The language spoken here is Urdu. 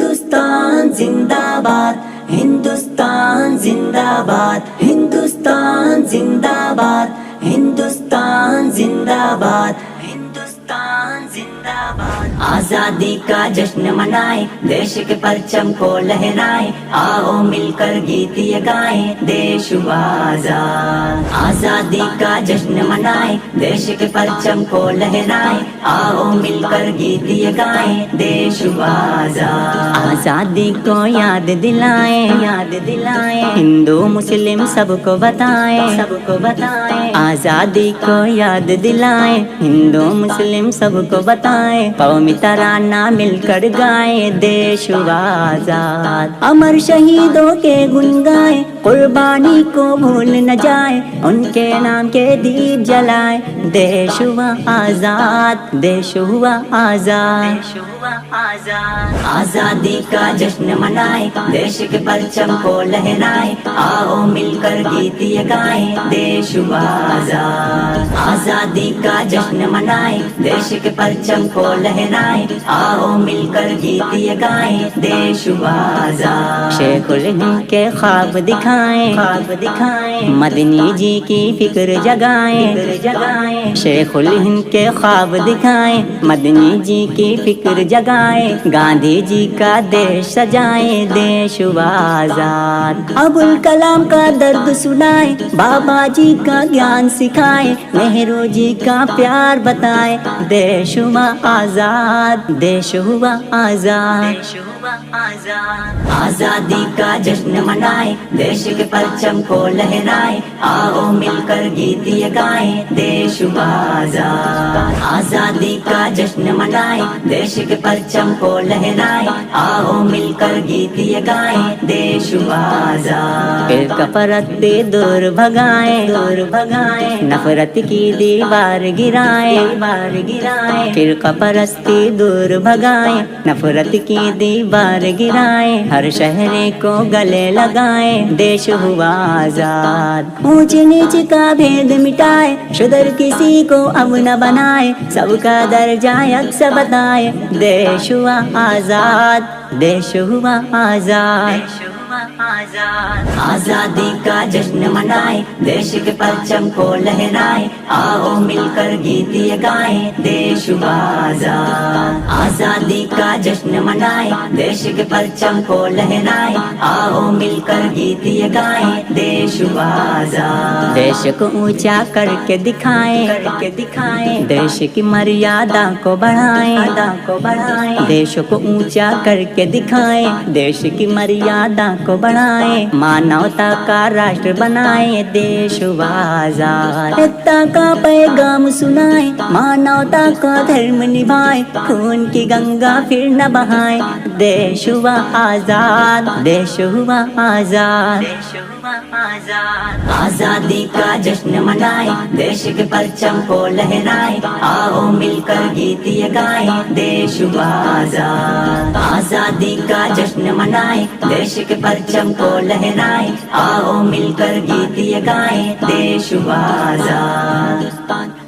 ہندوستان زندہ باد، ہندوستان زندہ باد، ہندوستان زندہ باد، ہندوستان زندہ باد، ہندوستان زندہ باد۔ آزادی کا جشن منائیں، دیش کے پرچم کو لہرائیں، آؤ مل کر گیت یہ گائیں، دیش ہوا آزاد۔ آزادی کا جشن منائیں، دیش کے پرچم کو لہرائیں، آؤ مل کر گیت یہ گائیں، دیش ہوا آزاد۔ آزادی کو یاد دلائیں، یاد دلائیں، ہندو مسلم سب کو بتائیں، سب کو بتائیں، آزادی کو یاد دلائیں، ہندو مسلم سب کو بتائیں، قومی ترانہ مل کر گائیں، دیش ہوا آزاد۔ امر شہیدوں کے گن گائیں، قربانی کو بھول نہ جائیں، ان کے نام کے دیپ جلائیں، دیش ہوا آزاد، دیش ہوا آزاد، دیش ہوا آزاد۔ آزادی کا جشن منائیں، دیش کے پرچم کو لہرائیں، آؤ مل کر گیت یہ گائیں، دیش ہوا آزاد۔ آزادی کا جشن منائیں، دیش کے پرچم کو لہرائیں، آؤ مل کر گیت یہ گائیں، دیش ہوا آزاد۔ شیخ الہند کے خواب دکھائیں، خواب دکھائیں، مدنی جی کی فکر جگائیں، فکر جگائیں، شیخ الہند کے خواب دکھائیں، مدنی جی کی فکر جگائیں، گاندھی جی کا دیش سجائیں، دیش ہوا آزاد۔ ابوالکلام کا درد سنائیں، بابا جی کا گیان سکھائیں، نہرو جی کا پیار بتائیں، دیش ہوا آزاد، دیش ہوا آزاد، دیش ہوا آزاد۔ آزادی کا جشن منائیں، دیش کے پرچم کو لہرائیں، آؤ مل کر گیت یہ گائیں، دیش ہوا آزاد۔ آزادی کا جشن منائیں، دیش کے پرچم کو لہرائیں، آؤ مل کر گیت یہ گائیں، دیش ہوا آزاد۔ فرقہ پرستی دور بھگائیں، دور بھگائیں، نفرت کی دیوار گرائیں، دیوار گرائیں، فرقہ پرستی دور بھگائیں، نفرت کی دیوار گرائیں، ہر شہری کو گلے لگائیں، دیش ہوا آزاد۔ اونچ نیچ کا بھید مٹائے، شودر کسی کو اب نہ بنائے، سب کا درجہ یکساں بتائے، دیش ہوا آزاد، دیش ہوا آزاد، آزاد۔ آزادی کا جشن منائیں، دیش کے پرچم کو لہرائیں، آؤ مل کر گیت یہ گائیں، دیش ہوا آزاد۔ آزادی کا جشن منائیں، دیش کے پرچم کو لہرائیں، آؤ مل کر گیت یہ گائیں، دیش ہوا آزاد۔ دیش کو اونچا کر کے دکھائیں، کر کے دکھائیں، دیش کی مریادا کو بڑھائیں، کو بڑھائیں، دیش کو اونچا کر کے دکھائیں، دیش کی مریادا کو بڑھائیں، مانوتا کا راشٹر بنائیں، دیش ہوا آزاد۔ ایکتا کا پیغام سنائیں، مانوتا کا دھرم نبھائیں، خون کی گنگا پھر نہ بہائیں، دیش ہوا آزاد، دیش ہوا آزاد، دیش ہوا آزاد۔ آزادی کا جشن منائیں، دیش کے پرچم کو لہرائیں، آؤ مل کر گیت یہ گائیں، دیش ہوا آزاد۔ آزادی کا جشن منائیں، دیش کے پرچم کو لہرائیں، آؤ مل کر گیت یہ گائیں، دیش ہوا آزاد۔